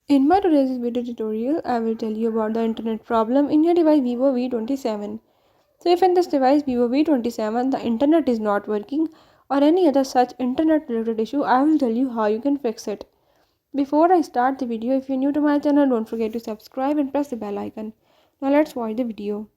In my today's video tutorial, I will tell you about the internet problem in your device Vivo V27. So if in this device Vivo V27 the internet is not working or any other such internet related issue, I will tell you how you can fix it. Before I start the video, if you're new to my channel, don't forget to subscribe and press the bell icon. Now let's watch the video.